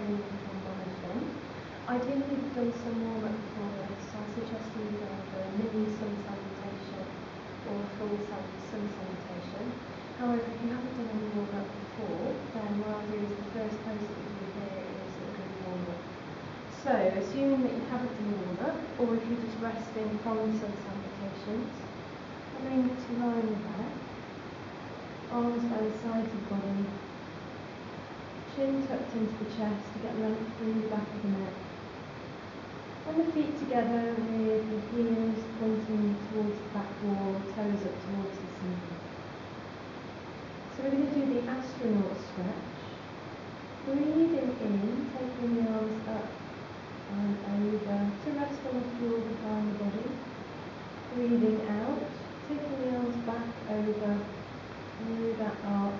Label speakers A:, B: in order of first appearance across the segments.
A: training from Monofin. Ideally, you've done some warm-up before this, so I suggest you do a mini sun salutation or a full sun salutation. However, if you haven't done any warm-up before, then what I'll do is the first pose that we do here is a good warm-up. So, assuming that you haven't done a warm-up, or if you're just resting from sun salutations, bring to lie on the back, arms by the sides of the body, chin tucked into the chest to get length through the back of the neck, and the feet together with the heels pointing towards the back wall, toes up towards the ceiling. So we're going to do the astronaut stretch. Breathing in, taking the arms up and over to rest on the floor behind the body. Breathing out, taking the arms back over through that arc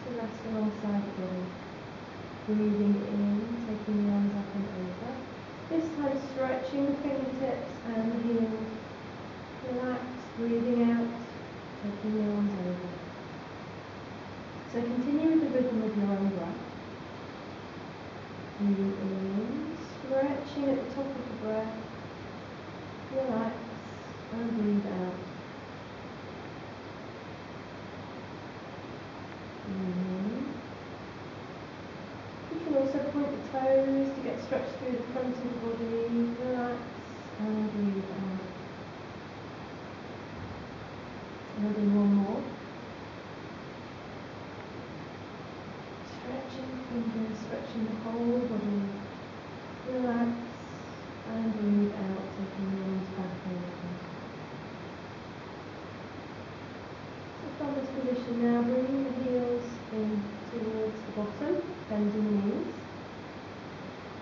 A: to rest alongside the body. Breathing in, taking the arms up and over. This time stretching the fingertips and the heels. Relax, breathing out, taking the arms over. So continue with the rhythm of your own breath. Breathing in, stretching at the top of the breath. Relax and breathe out. You can also point the toes to get stretched through the front of the body. Relax and breathe out. We'll do one more. Stretching the fingers, stretching the whole body. Relax and breathe out, taking the arms back over. So from this position now, bringing the heels in towards the bottom, bending the knees.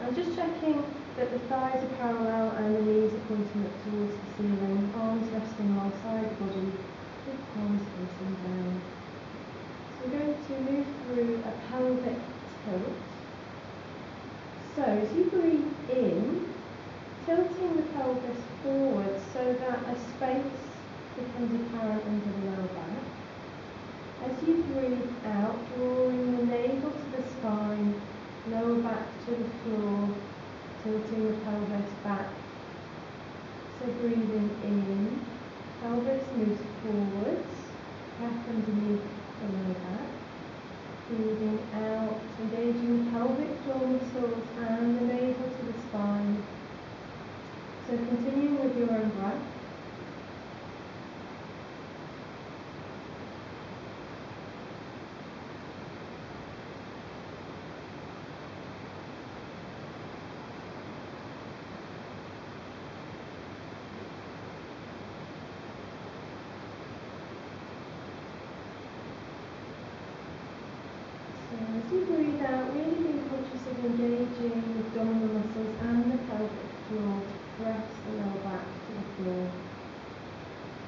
A: And just checking that the thighs are parallel and the knees are pointing up towards the ceiling, arms resting alongside the body, with palms facing down. So we're going to move through a pelvic tilt. So as you breathe in, tilting the pelvis forward so that a space becomes apparent under the lower back. As you breathe out, drawing the navel to the spine, lower back to the floor, tilting the pelvis back. So breathing in, pelvis moves forwards, back underneath the lower back. Breathing out, engaging pelvic floor muscles and the navel to the spine. So continuing with your own breath. As you breathe out, really being conscious of engaging the abdominal muscles and the pelvic floor to press the lower back to the floor.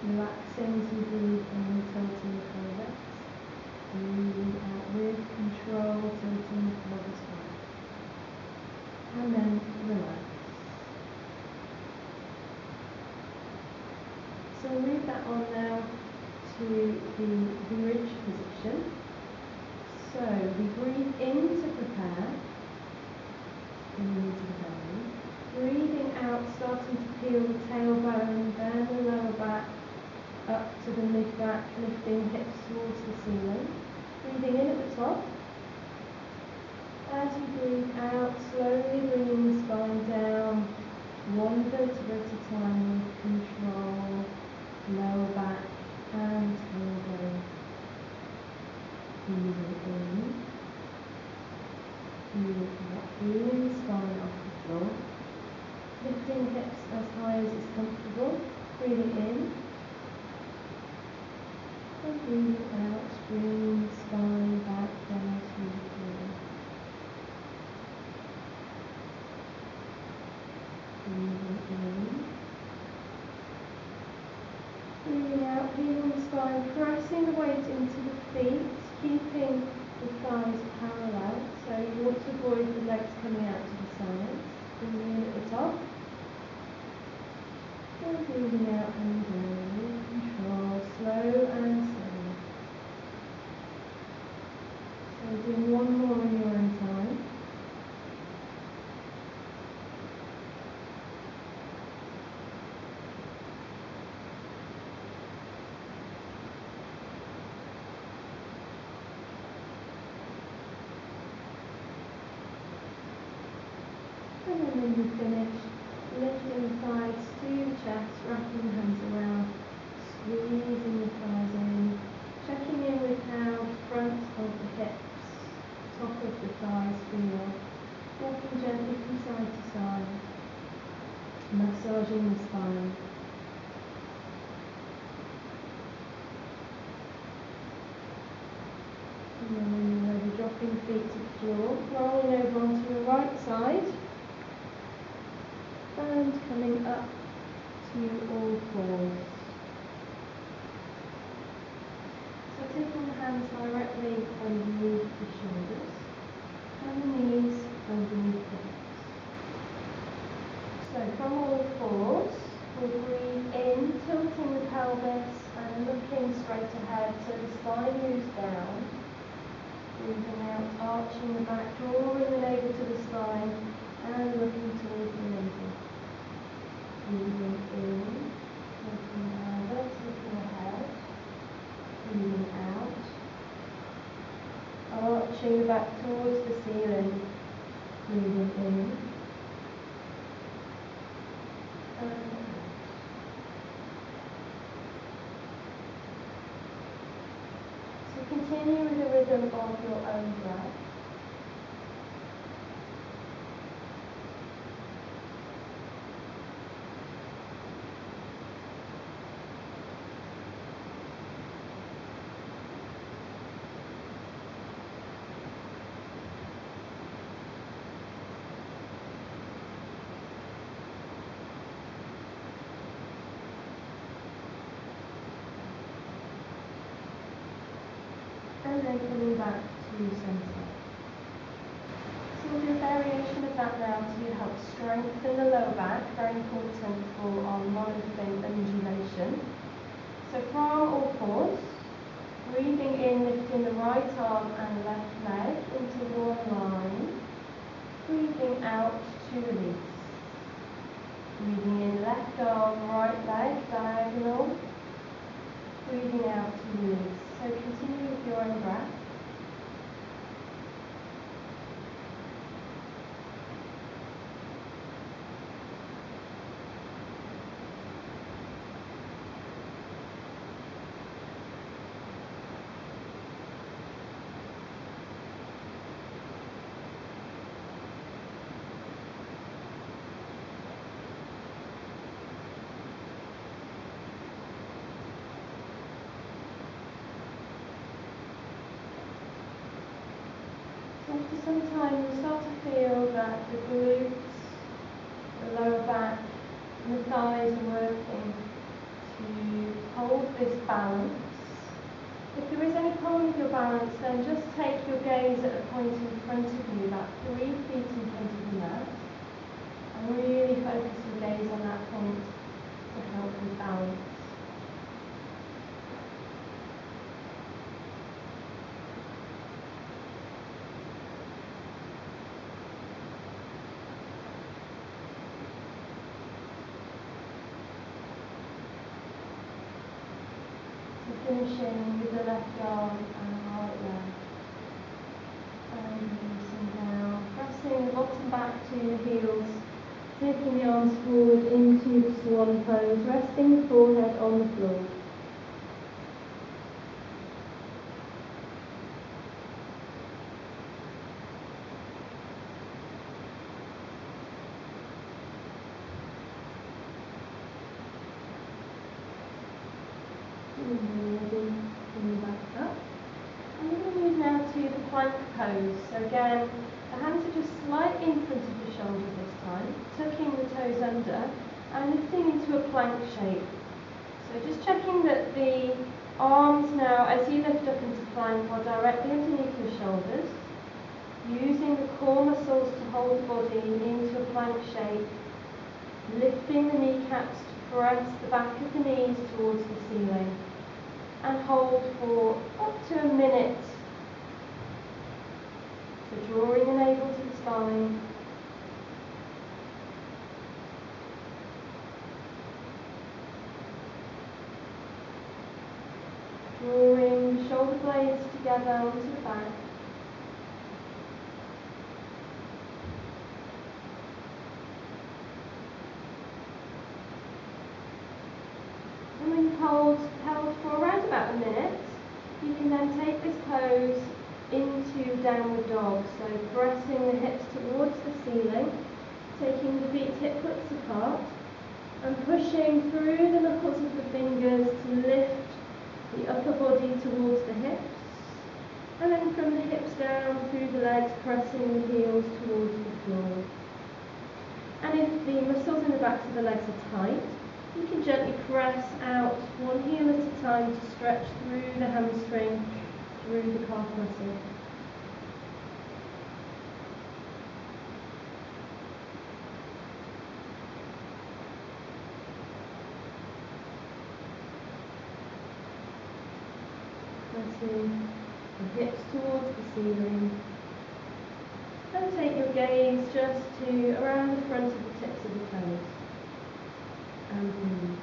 A: Relaxing as you breathe in, tilting the pelvis. Breathing out with control, tilting the pelvis back. And then relax. So we'll move that on now to the bridge position. So we breathe in to prepare, into the belly. Breathing out, starting to peel the tailbone, then the lower back, up to the mid-back, lifting hips towards the ceiling. Breathing in at the top. As you breathe out, slowly bringing the spine down, one vertebra at a time with control, lower back and tailbone. Breathing in, breathing out, feeling the spine off the floor, lifting hips as high as is comfortable, breathing in, and breathing out, bringing the spine back down to the floor. Breathing in, breathing out, feeling the spine, pressing the weight into the feet, keeping the thighs parallel, so you want to avoid the legs coming out to the sides. Breathing in at the top, and breathing out and down with control, slow and steady. So doing one more in your own time. and when you finish, lifting the thighs to the chest, wrapping the hands around, squeezing the thighs in, checking in with how the front of the hips, top of the thighs feel, walking gently from side to side, massaging the spine. And then when you're ready, dropping the feet to the floor, rolling over onto your right side, and coming up to all fours. So taking the hands directly underneath the shoulders, and the knees underneath the hips. So from all fours, we'll breathe in, tilting the pelvis and looking straight ahead so the spine moves down. Breathing out, arching the back, drawing the navel to the spine and looking towards the navel. Breathing in, tilting the pelvis, looking ahead. Breathing out, arching the back towards the ceiling. Breathing in and out. So continue with the rhythm of your own breath. And then coming back to centre. So we'll do a variation of that now to help strengthen the lower back, very important for our monofin undulation. So from all fours, breathing in, lifting the right arm and left leg into one line. Breathing out to release. Breathing in, left arm, right leg, diagonal. Breathing out to release. So continue with your own breath. After some time, you'll start to feel that the glutes, the lower back, and the thighs are working to hold this balance. If there is any problem with your balance, then just take your gaze at a point in front of you, about 3 feet in front of the mat, and really focus your gaze on that point to help with balance. Finishing with the left arm and right leg. And releasing down, pressing the bottom back to the heels, taking the arms forward into the swan pose, resting the forehead on the floor. Coming back up. And we're going to move now to the plank pose. So again, the hands are just slightly in front of the shoulders this time, tucking the toes under and lifting into a plank shape. So just checking that the arms now, as you lift up into plank, are directly underneath your shoulders, using the core muscles to hold the body into a plank shape, lifting the kneecaps to press the back of the knees towards the ceiling. And hold for up to a minute. So drawing the navel to the spine. Drawing the shoulder blades together onto the back. held for around about a minute, you can then take this pose into downward dog. So pressing the hips towards the ceiling, taking the feet hip widths apart, and pushing through the knuckles of the fingers to lift the upper body towards the hips. And then from the hips down through the legs, pressing the heels towards the floor. And if the muscles in the backs of the legs are tight, you can gently press out one heel at a time to stretch through the hamstring, through the calf muscle. Pressing the hips towards the ceiling. And take your gaze just to around the front of the tips of the toes. And breathe.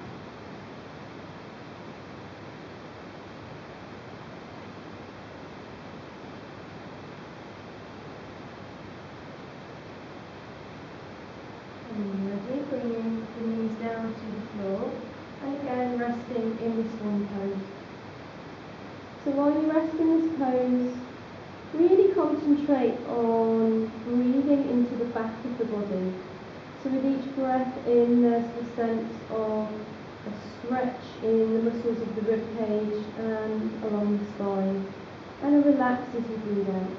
A: And when you're ready, bringing the knees down to the floor. And again, resting in the swan pose. So while you rest in this pose, really concentrate on breathing into the back of the body. So with each breath in, there's the sense of a stretch in the muscles of the rib cage and along the spine, and a relax as you breathe out.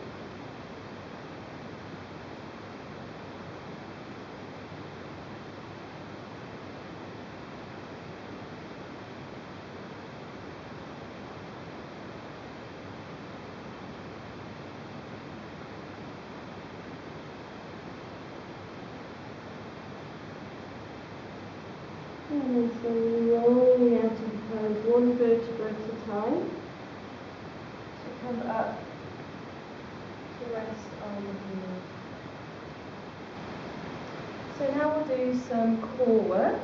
A: And then slowly rolling out of the pose, one vertebra at a time. So come up to rest on the heels. So now we'll do some core work.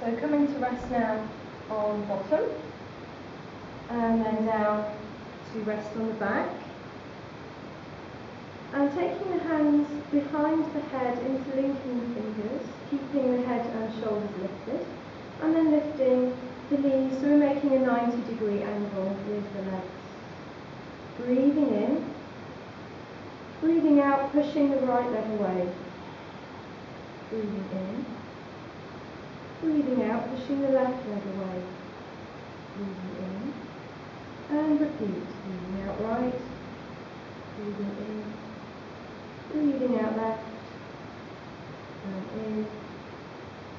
A: So coming to rest now on bottom, and then down to rest on the back. And taking the hands behind the head, interlinking the fingers, keeping the head and shoulders lifted. And then lifting the knees, so we're making a 90-degree angle with the legs. Breathing in, breathing out, pushing the right leg away. Breathing in, breathing out, pushing the left leg away. Breathing in, and repeat. Breathing out right, breathing in, breathing out left, and in,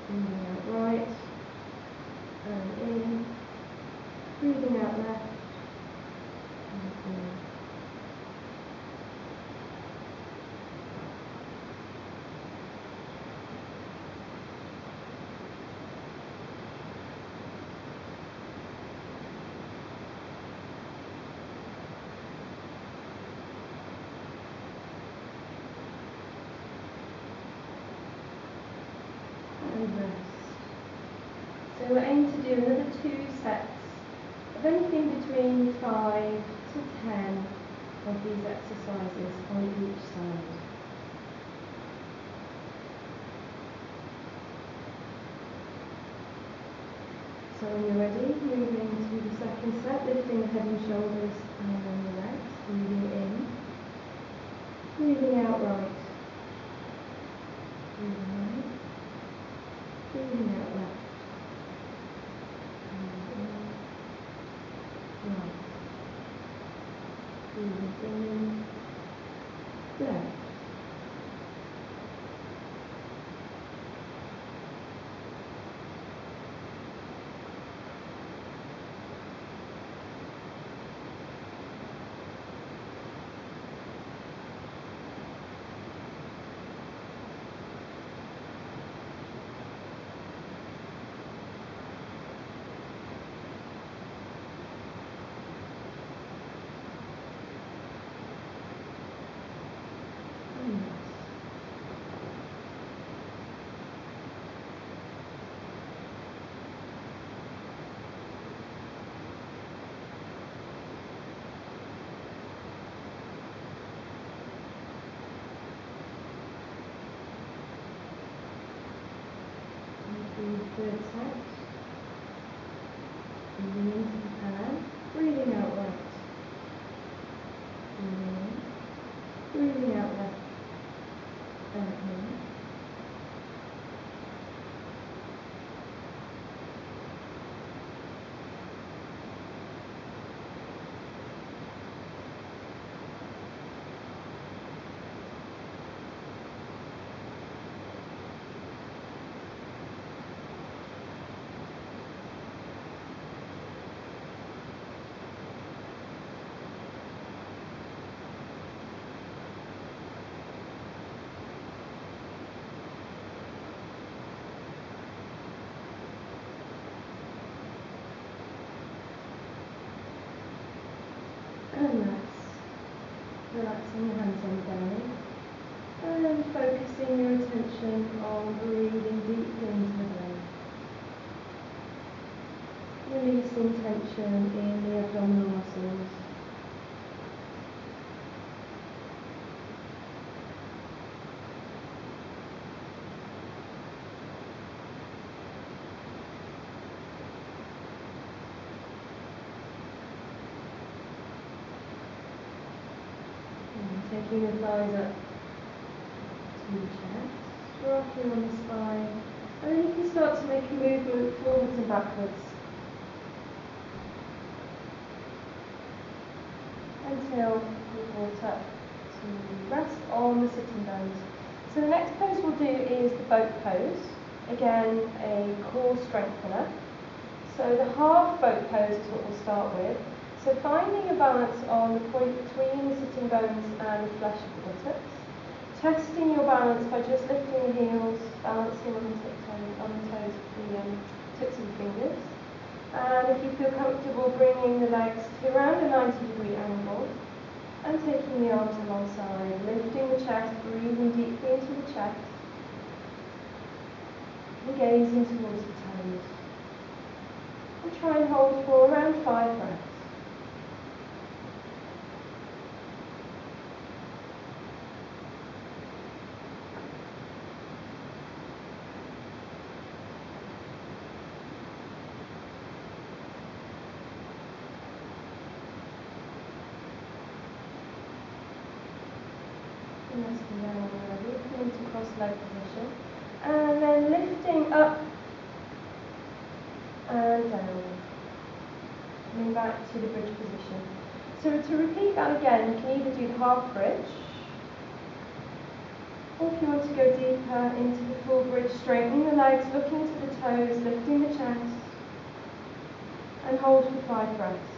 A: breathing out right, and in, breathing out left, and in. And rest. So we'll aim to do another 2 sets of anything between 5 to 10 of these exercises on each side. So when you're ready, moving to the second set, lifting the head and shoulders and then the legs, breathing in, breathing out right, breathing in, breathing out left. Breathing in, left. Third set. relaxing your hands on the belly and focusing your attention on breathing deeply into the belly. Releasing tension in the abdominal muscles. Taking the thighs up to the chest, rocking on the spine, and then you can start to make a movement forwards and backwards until you're brought up to rest on the sitting bones. So the next pose we'll do is the boat pose, again a core strengthener. So the half boat pose is what we'll start with. So finding a balance on the point between the sitting bones and the flesh of the buttocks. Testing your balance by just lifting the heels, balancing on the toes with the tips of the fingers. And if you feel comfortable, bringing the legs to around a 90-degree angle and taking the arms alongside, lifting the chest, breathing deeply into the chest and gazing towards the toes. And try and hold for around 5 breaths. Resting down already, coming to cross leg position, and then lifting up and down, coming back to the bridge position. So to repeat that again, you can either do the half bridge, or if you want to go deeper into the full bridge, straightening the legs, looking to the toes, lifting the chest, and hold for 5 breaths.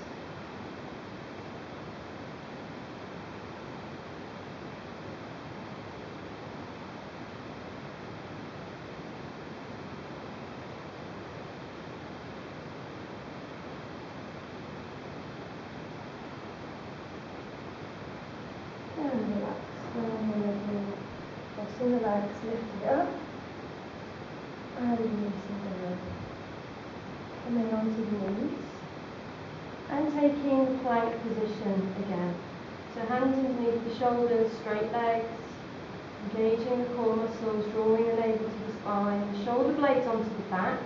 A: And relax, crossing the legs, lifting up, and releasing down. Coming onto the knees, and taking the plank position again. So hands underneath the shoulders, straight legs, engaging the core muscles, drawing the navel to the spine, shoulder blades onto the back,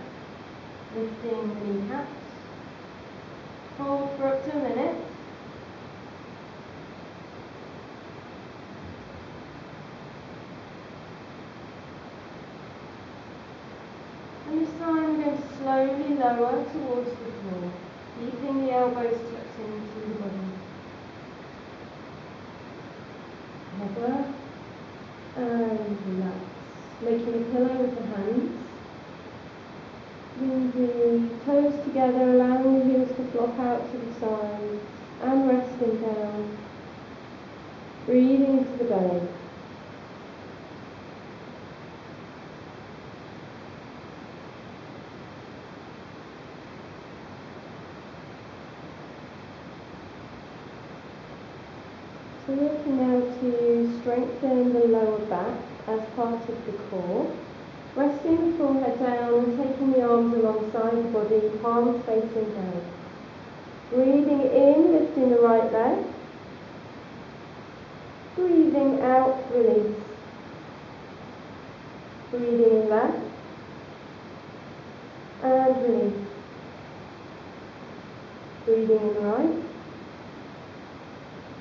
A: lifting the kneecaps. Hold for up to a minute. And this time we're going to slowly lower towards the floor, keeping the elbows tucked into the body. Hover and relax, making a pillow with the hands. Bring the toes together, allowing the heels to flop out to the side and resting down. Breathing into the belly. So we're looking now to strengthen the lower back as part of the core. Resting the forehead down and taking the arms alongside the body, palms facing down. Breathing in, lifting the right leg. Breathing out, release. Breathing in left. And release. Breathing in right.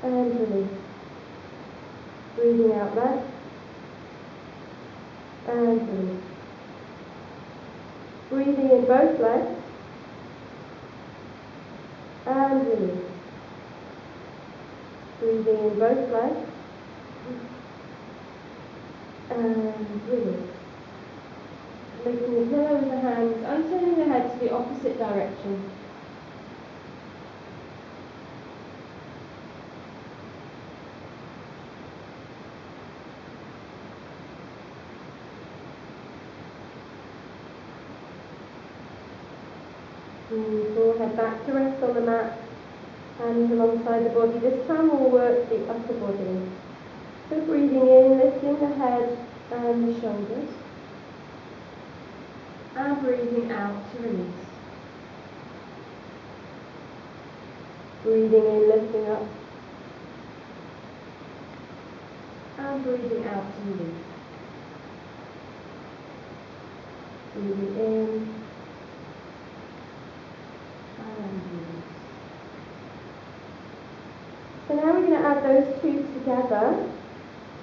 A: And release. Breathing out left. And release. Breathing in both legs. And release. Breathing in both legs. And release. Making the pillow with the hands and turning the head to the opposite direction. Bring the forehead back to rest on the mat, hands alongside the body. This time we'll work the upper body.
B: So breathing in, lifting the head and the shoulders. And breathing out to release. Breathing in, lifting up. And breathing out to release. Breathing in. And release. So now we're going to add those two together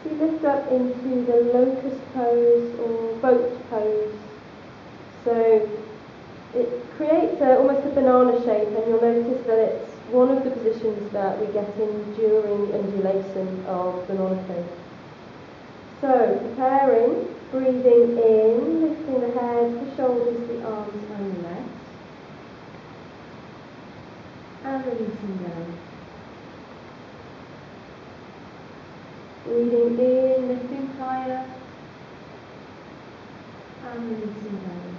B: to lift up into the locust pose or boat pose. So it creates almost a banana shape, and you'll notice that it's one of the positions that we get in during undulation of the monofin. So preparing, breathing in, lifting the head, the shoulders, the arms and the legs, and releasing down. Breathing in, lifting higher, and releasing down.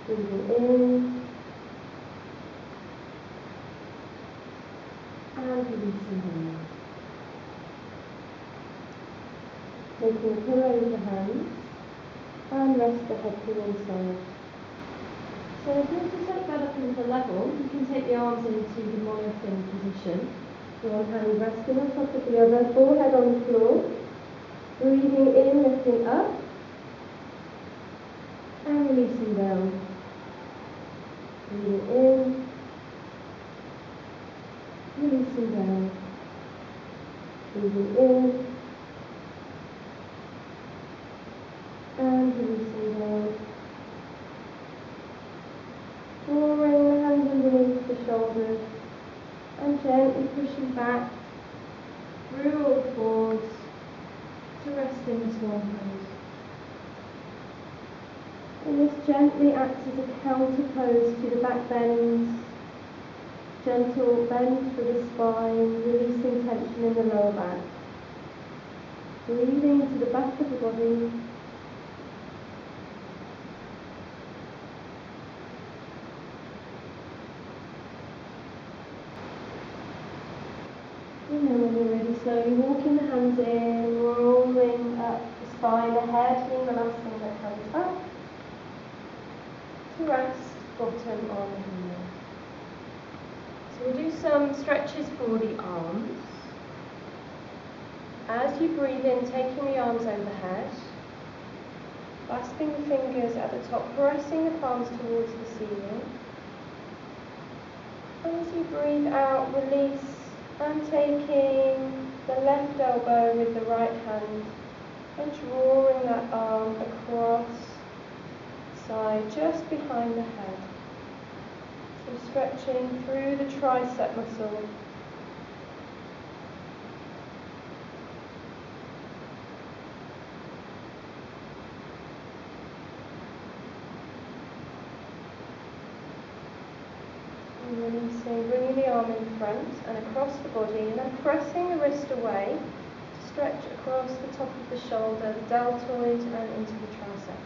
B: Breathing in, and releasing down. Taking the pillow with the hands, and rest the head to one side. So if you want to take that up into level, you can take the arms into the monofin position. One hand resting on top of the other, forehead on the floor. Breathing in, lifting up, and releasing down. Breathing in, releasing down. Breathing in, and releasing down. Drawing the hands underneath the shoulders and gently pushing back through all fours to rest in the swan pose. And this gently acts as a counter pose to the back bends. Gentle bend for the spine, releasing tension in the lower back. Breathing to the back of the body. And then when you're ready, slowly walking the hands in, rolling up the spine, the head being the last thing that comes up. To rest, bottom on the heel. So we'll do some stretches for the arms. As you breathe in, taking the arms overhead, clasping the fingers at the top, pressing the palms towards the ceiling. As you breathe out, release, and taking the left elbow with the right hand and drawing that arm across the side, just behind the head. So stretching through the tricep muscle. And releasing, bringing the arm in front and across the body, and then pressing the wrist away to stretch across the top of the shoulder, the deltoid, and into the tricep.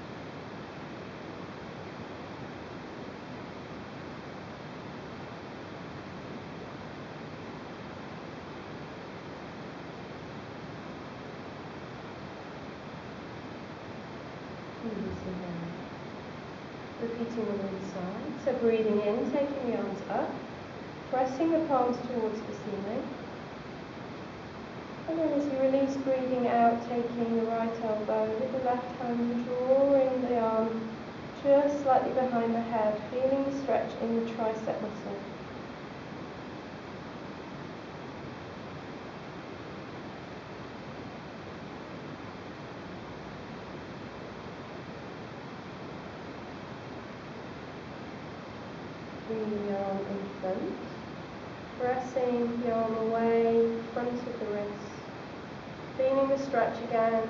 B: Releasing down. Repeating on the other side. So breathing in, taking the arms up, pressing the palms towards the ceiling. And then as you release, breathing out, taking the right elbow with the left hand, drawing the arm just slightly behind the head, feeling the stretch in the tricep muscle. Bringing the arm in front, pressing the arm away, front of the wrist, feeling the stretch again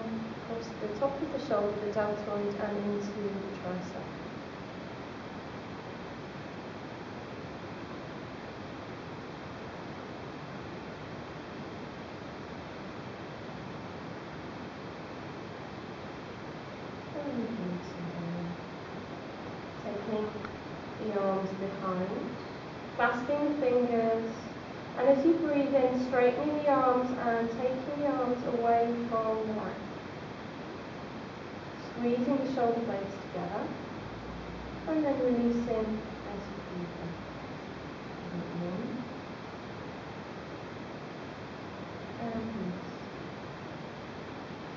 B: across the top of the shoulder, the deltoid, and into the tricep. And releasing down. Taking the arms behind, clasping the fingers, And as you breathe in, straightening the arms and taking the arms away from the back. Squeezing the shoulder blades together. And then releasing as you breathe in. And release.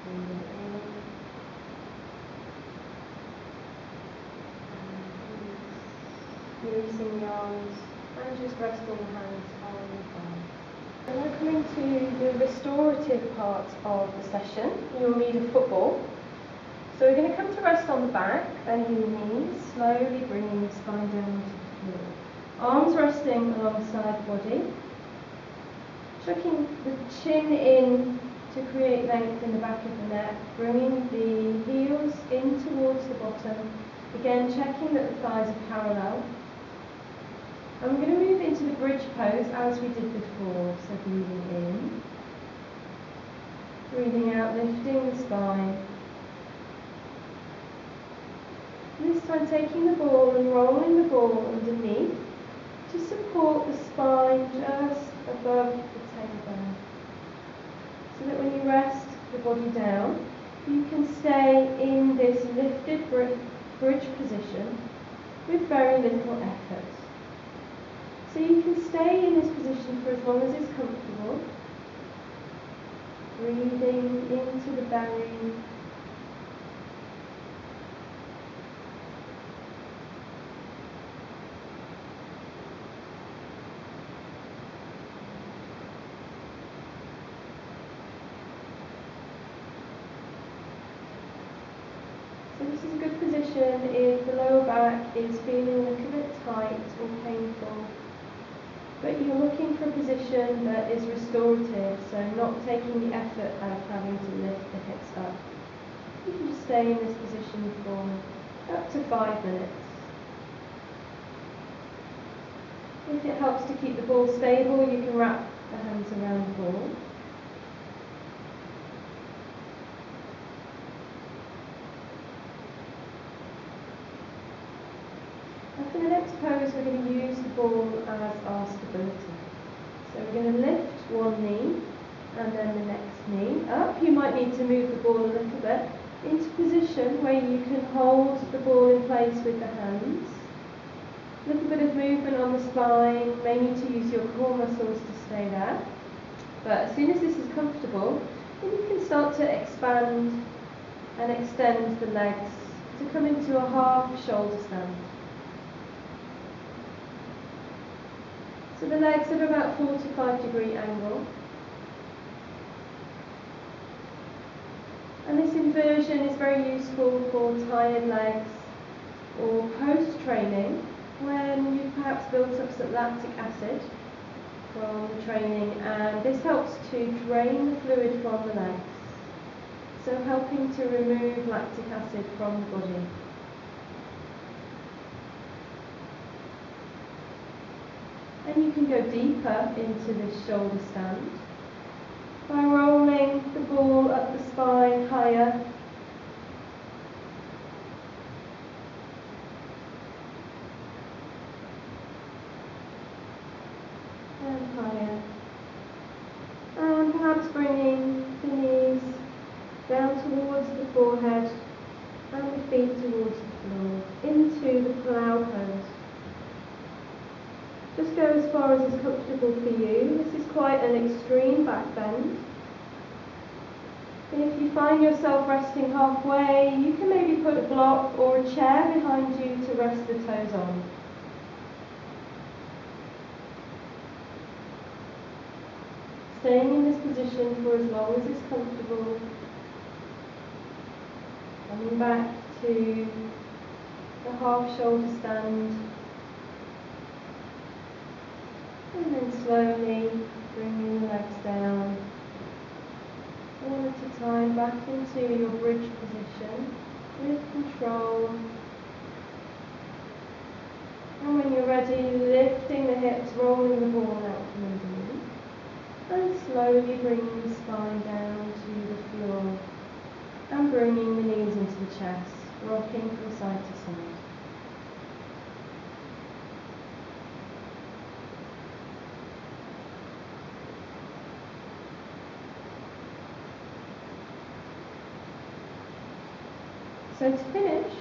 B: Breathing in. And release. Releasing the arms. And just resting the hands on the thigh. And we're coming to the restorative part of the session. You'll need a football. So we're going to come to rest on the back, bending the knees, slowly bringing the spine down to the floor. Arms resting alongside the body. Chucking the chin in to create length in the back of the neck, bringing the heels in towards the bottom. Again, checking that the thighs are parallel. And we're going to move into the bridge pose as we did before. So breathing in, breathing out, lifting the spine. This time taking the ball and rolling the ball underneath to support the spine just above the tailbone. So that when you rest the body down, you can stay in this lifted bridge position with very little effort. So you can stay in this position for as long as it's comfortable. Breathing into the belly. So this is a good position if the lower back is feeling a little bit tight or painful. But you're looking for a position that is restorative, so not taking the effort out of having to lift the hips up. You can just stay in this position for up to 5 minutes. If it helps to keep the ball stable, you can wrap the hands around the ball. And for the next pose, we're going to use the ball as our stability. So we're going to lift one knee and then the next knee up. You might need to move the ball a little bit into position where you can hold the ball in place with the hands. A little bit of movement on the spine, may need to use your core muscles to stay there. But as soon as this is comfortable, then you can start to expand and extend the legs to come into a half shoulder stand. So the legs at about 45-degree angle. And this inversion is very useful for tired legs or post-training when you've perhaps built up some lactic acid from the training, and this helps to drain the fluid from the legs, so helping to remove lactic acid from the body. And you can go deeper into this shoulder stand by rolling the ball up the spine higher. And higher. And perhaps bringing the knees down towards the forehead and the feet towards the floor into the plough pose. Just go as far as is comfortable for you. This is quite an extreme back bend. And if you find yourself resting halfway, you can maybe put a block or a chair behind you to rest the toes on. Staying in this position for as long as is comfortable. Coming back to the half shoulder stand. And then slowly bringing the legs down, one at a time, back into your bridge position with control. And when you're ready, lifting the hips, rolling the ball out from underneath, and slowly bringing the spine down to the floor, and bringing the knees into the chest, rocking from side to side. So to finish,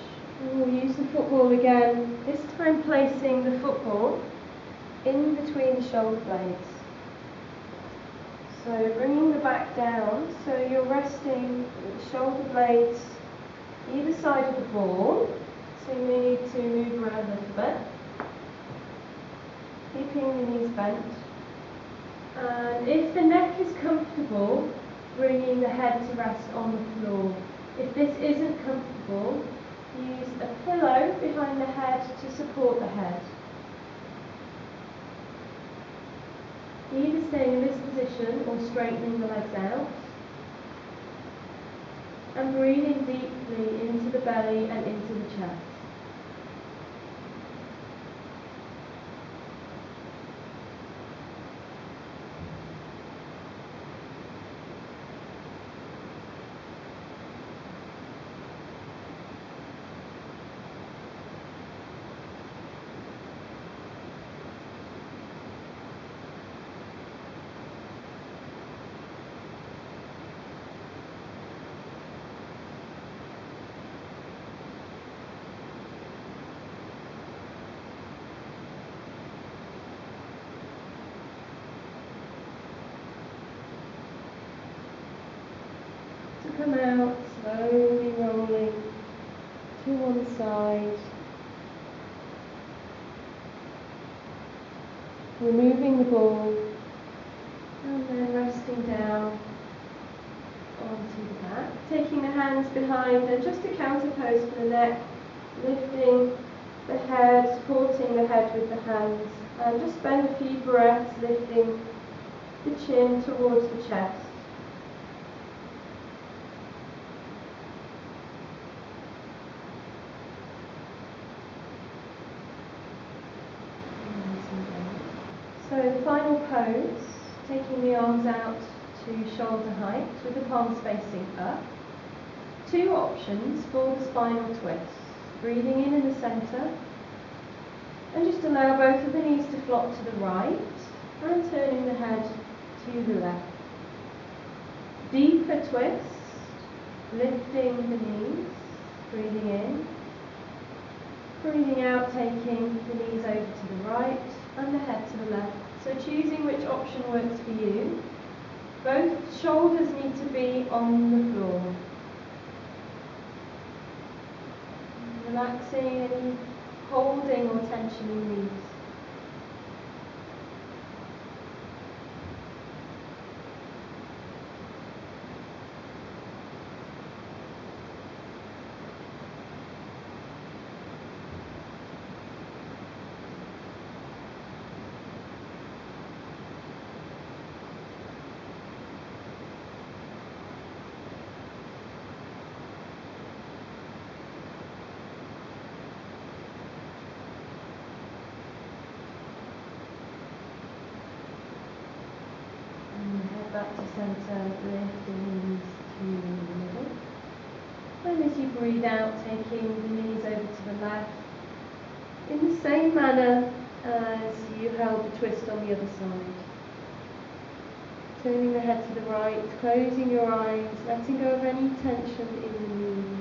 B: we'll use the football again, this time placing the football in between the shoulder blades. So bringing the back down, so you're resting the shoulder blades either side of the ball, so you may need to move around a little bit, keeping the knees bent. And if the neck is comfortable, bringing the head to rest on the floor. If this isn't comfortable, use a pillow behind the head to support the head. Either staying in this position or straightening the legs out. And breathing deeply into the belly and into the chest. Come out, slowly rolling to one side, removing the ball, and then resting down onto the back, taking the hands behind and just a counter pose for the neck, lifting the head, supporting the head with the hands, and just spend a few breaths lifting the chin towards the chest. So the final pose, taking the arms out to shoulder height with the palms facing up. Two options for the spinal twist. Breathing in the centre, and just allow both of the knees to flop to the right and turning the head to the left. Deeper twist, lifting the knees, breathing in. Breathing out, taking the knees over to the right and the head to the left. So choosing which option works for you. Both shoulders need to be on the floor. Relaxing any holding or tension in knees. Back to centre, lift the knees to the middle. And as you breathe out, taking the knees over to the left, in the same manner as you held the twist on the other side. Turning the head to the right, closing your eyes, letting go of any tension in the knees.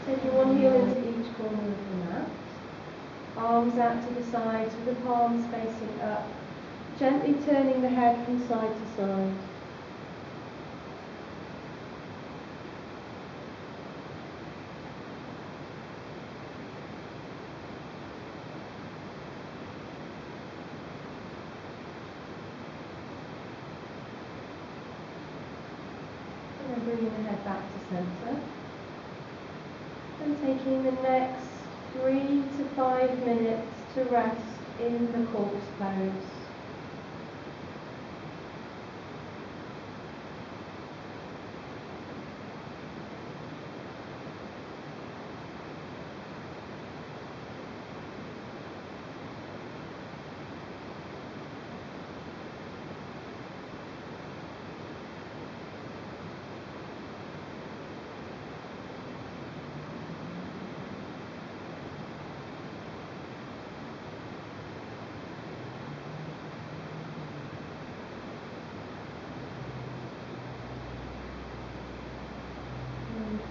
B: Taking one heel into each corner of the mat. Arms out to the sides with the palms facing up. Gently turning the head from side to side. bringing the head back to centre. And taking the next 3 to 5 minutes to rest in the corpse pose.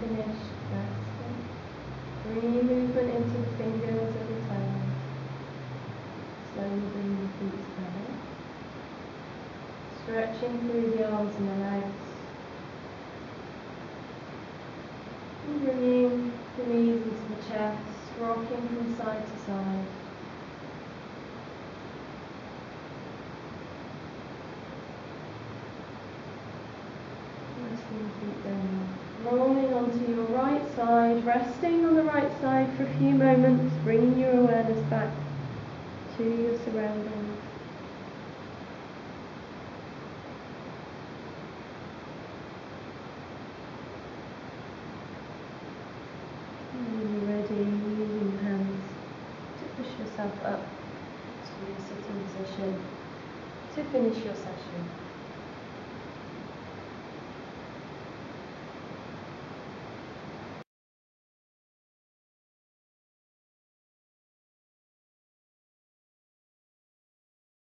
B: Finished resting. Free movement into the fingers of the toes. Slowly bring the feet together. Stretching through the arms and the legs. And bringing the knees into the chest, rocking from side to side. Letting the feet down. Rolling onto your right side, resting on the right side for a few moments, bringing your awareness back to your surroundings. And when you're ready, using your hands to push yourself up to your sitting position to finish your session.